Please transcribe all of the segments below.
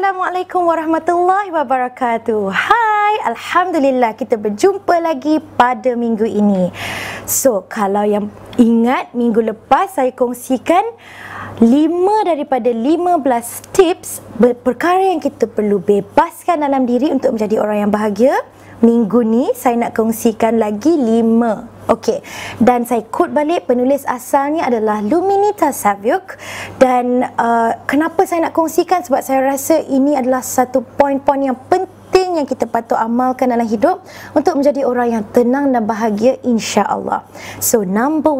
Assalamualaikum warahmatullahi wabarakatuh. Hai, Alhamdulillah kita berjumpa lagi pada minggu ini. So, kalau yang ingat minggu lepas saya kongsikan 5 daripada 15 tips perkara yang kita perlu bebaskan dalam diri untuk menjadi orang yang bahagia. Minggu ni saya nak kongsikan lagi 5. Okey, dan saya quote balik penulis asalnya adalah Luminitas Savyuk. Dan kenapa saya nak kongsikan? Sebab saya rasa ini adalah satu poin-poin yang penting yang kita patut amalkan dalam hidup untuk menjadi orang yang tenang dan bahagia, insya-Allah. So, nombor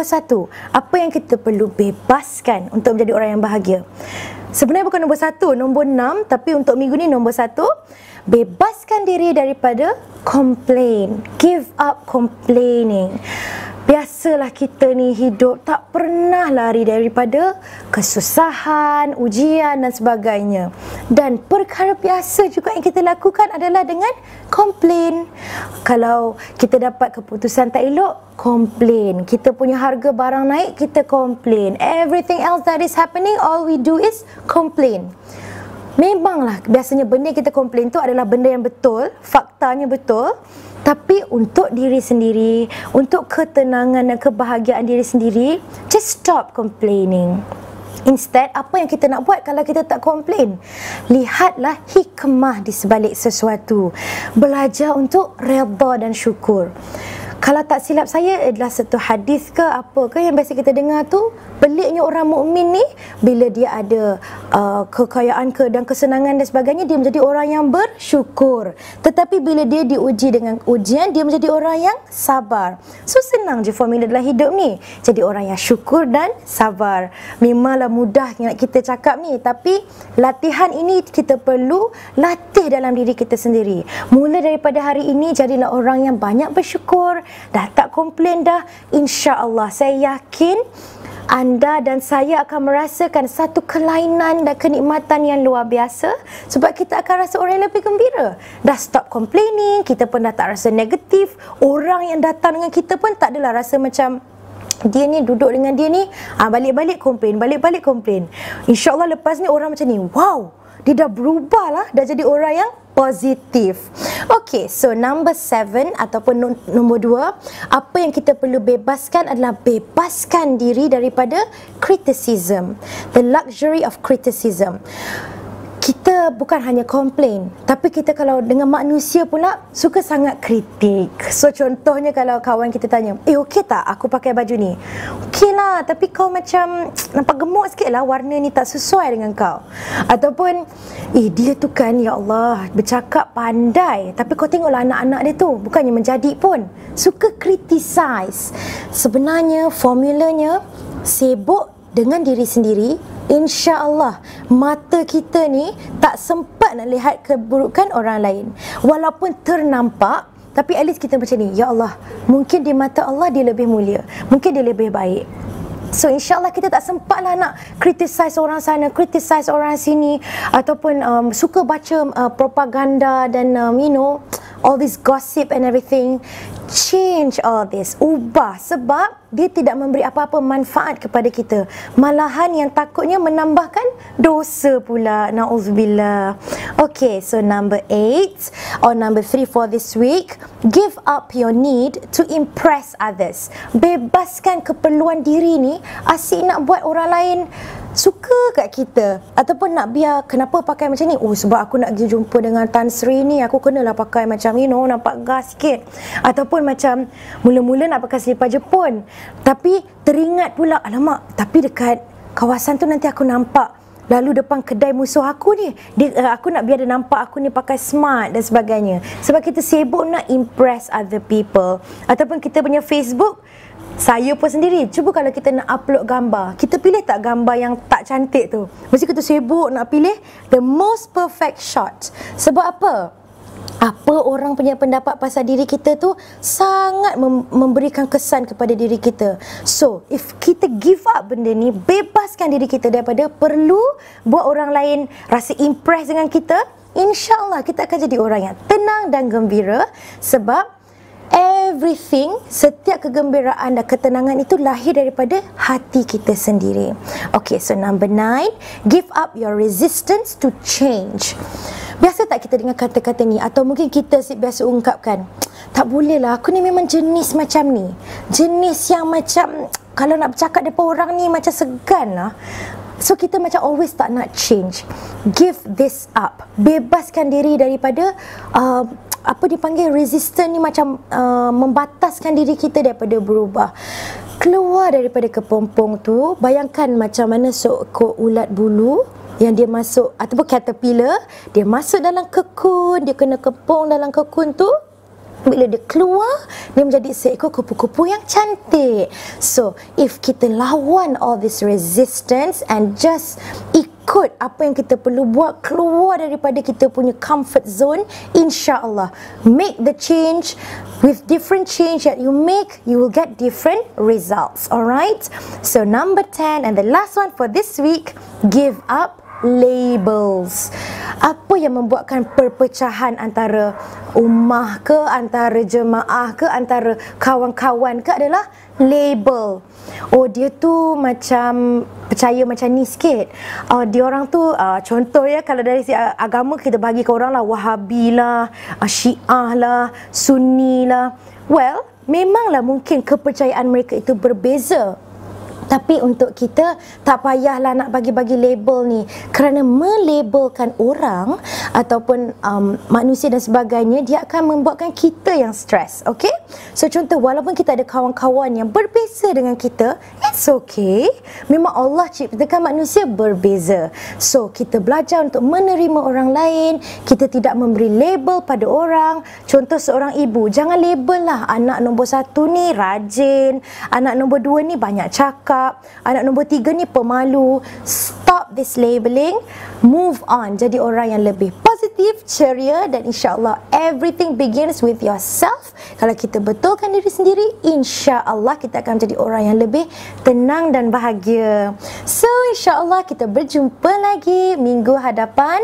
1, apa yang kita perlu bebaskan untuk menjadi orang yang bahagia? Sebenarnya bukan nombor 1, nombor 6, tapi untuk minggu ni nombor 1, bebaskan diri daripada complain. Give up complaining. Biasalah kita ni hidup tak pernah lari daripada kesusahan, ujian dan sebagainya. Dan perkara biasa juga yang kita lakukan adalah dengan komplain. Kalau kita dapat keputusan tak elok, komplain. Kita punya harga barang naik, kita komplain. Everything else that is happening, all we do is complain. Memanglah biasanya benda yang kita komplain tu adalah benda yang betul, faktanya betul, tapi untuk diri sendiri, untuk ketenangan dan kebahagiaan diri sendiri, just stop complaining. Instead, apa yang kita nak buat kalau kita tak komplain? Lihatlah hikmah di sebalik sesuatu. Belajar untuk redha dan syukur. Kalau tak silap saya adalah satu hadis ke apa ke yang biasa kita dengar tu, peliknya orang mukmin ni bila dia ada kekayaan ke dan kesenangan dan sebagainya, dia menjadi orang yang bersyukur. Tetapi bila dia diuji dengan ujian, dia menjadi orang yang sabar. So, senang je formula dalam hidup ni, jadi orang yang syukur dan sabar. Memanglah mudah nak kita cakap ni, tapi latihan ini kita perlu latih dalam diri kita sendiri. Mula daripada hari ini, jadilah orang yang banyak bersyukur. Dah tak komplain dah, insya-Allah saya yakin anda dan saya akan merasakan satu kelainan dan kenikmatan yang luar biasa, sebab kita akan rasa orang yang lebih gembira. Dah stop complaining, kita pun dah tak rasa negatif. Orang yang datang dengan kita pun tak adalah rasa macam dia ni duduk dengan dia ni balik-balik komplain, balik-balik komplain. InsyaAllah lepas ni orang macam ni, wow, dia dah berubah lah, dah jadi orang yang positif. Okay, so number 7 ataupun nombor 2, apa yang kita perlu bebaskan adalah bebaskan diri daripada criticism. The luxury of criticism. Kita bukan hanya komplain, tapi kita kalau dengan manusia pula suka sangat kritik. So, contohnya kalau kawan kita tanya, okey tak aku pakai baju ni? Okey lah, tapi kau macam nampak gemuk sikit lah, warna ni tak sesuai dengan kau. Ataupun, dia tu kan, ya Allah, bercakap pandai, tapi kau tengoklah anak-anak dia tu, bukannya menjadi pun. Suka criticize. Sebenarnya formulanya, sibuk dengan diri sendiri, insya-Allah mata kita ni tak sempat nak lihat keburukan orang lain. Walaupun ternampak, tapi at least kita macam ni, ya Allah, mungkin di mata Allah dia lebih mulia, mungkin dia lebih baik. So, insya-Allah kita tak sempat lah nak criticize orang sana, criticize orang sini, ataupun suka baca propaganda dan all this gossip and everything. Change all this, ubah, sebab dia tidak memberi apa-apa manfaat kepada kita, malahan yang takutnya menambahkan dosa pula, na'udzubillah. Okay, so number 8 or number 3 for this week, give up your need to impress others. Bebaskan keperluan diri ni, asyik nak buat orang lain suka kat kita, ataupun nak biar kenapa pakai macam ni, sebab aku nak pergi jumpa dengan Tan Sri ni, aku kenalah pakai macam nampak gas sikit. Ataupun macam mula-mula nak pakai selipar Jepun, tapi teringat pula, alamak, tapi dekat kawasan tu nanti aku nampak, lalu depan kedai musuh aku ni, aku nak biar dia nampak aku ni pakai smart dan sebagainya. Sebab kita sibuk nak impress other people. Ataupun kita punya Facebook, saya pun sendiri, cuba kalau kita nak upload gambar, kita pilih tak gambar yang tak cantik tu? Mesti kita sibuk nak pilih the most perfect shot. Sebab apa? Apa orang punya pendapat pasal diri kita tu sangat memberikan kesan kepada diri kita. So, if kita give up benda ni, bebaskan diri kita daripada perlu buat orang lain rasa impress dengan kita, insya-Allah kita akan jadi orang yang tenang dan gembira. Sebab everything, setiap kegembiraan dan ketenangan itu lahir daripada hati kita sendiri. Okay, so number 9, give up your resistance to change. Biasa tak kita dengar kata-kata ni, atau mungkin kita biasa ungkapkan, tak boleh lah, aku ni memang jenis macam ni, jenis yang macam kalau nak bercakap depan orang ni macam segan lah. So kita macam always tak nak change. Give this up. Bebaskan diri daripada apa dipanggil resistance ni, macam membataskan diri kita daripada berubah. Keluar daripada kepompong tu. Bayangkan macam mana seekor ulat bulu yang dia masuk, ataupun caterpillar, dia masuk dalam kekun, dia kena kepung dalam kekun tu. Bila dia keluar, dia menjadi seekor kupu-kupu yang cantik. So, if kita lawan all this resistance and just ikut apa yang kita perlu buat, keluar daripada kita punya comfort zone, insya-Allah, make the change. With different change that you make, you will get different results. Alright? So, number 10 and the last one for this week, give up labels. Apa yang membuatkan perpecahan antara ummah ke, antara jemaah ke, antara kawan-kawan ke adalah label. Oh, dia tu macam percaya macam ni sikit. Dia orang tu contoh ya, kalau dari agama kita bagi ke orang lah, Wahabi lah, Syiah lah, Sunni lah. Well, memanglah mungkin kepercayaan mereka itu berbeza. Tapi untuk kita, tak payahlah nak bagi-bagi label ni. Kerana melabelkan orang ataupun manusia dan sebagainya, dia akan membuatkan kita yang stres. Okay? So contoh, walaupun kita ada kawan-kawan yang berbeza dengan kita, it's okay. Memang Allah ciptakan manusia berbeza. So kita belajar untuk menerima orang lain. Kita tidak memberi label pada orang. Contoh seorang ibu, jangan label lah anak nombor 1 ni rajin, anak nombor 2 ni banyak cakap, anak nombor 3 ni pemalu. Stop this labeling. Move on. Jadi orang yang lebih positif, ceria, dan insya-Allah everything begins with yourself. Kalau kita betulkan diri sendiri, insya-Allah kita akan menjadi orang yang lebih tenang dan bahagia. So insya-Allah kita berjumpa lagi minggu hadapan.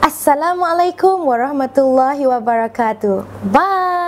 Assalamualaikum warahmatullahi wabarakatuh. Bye.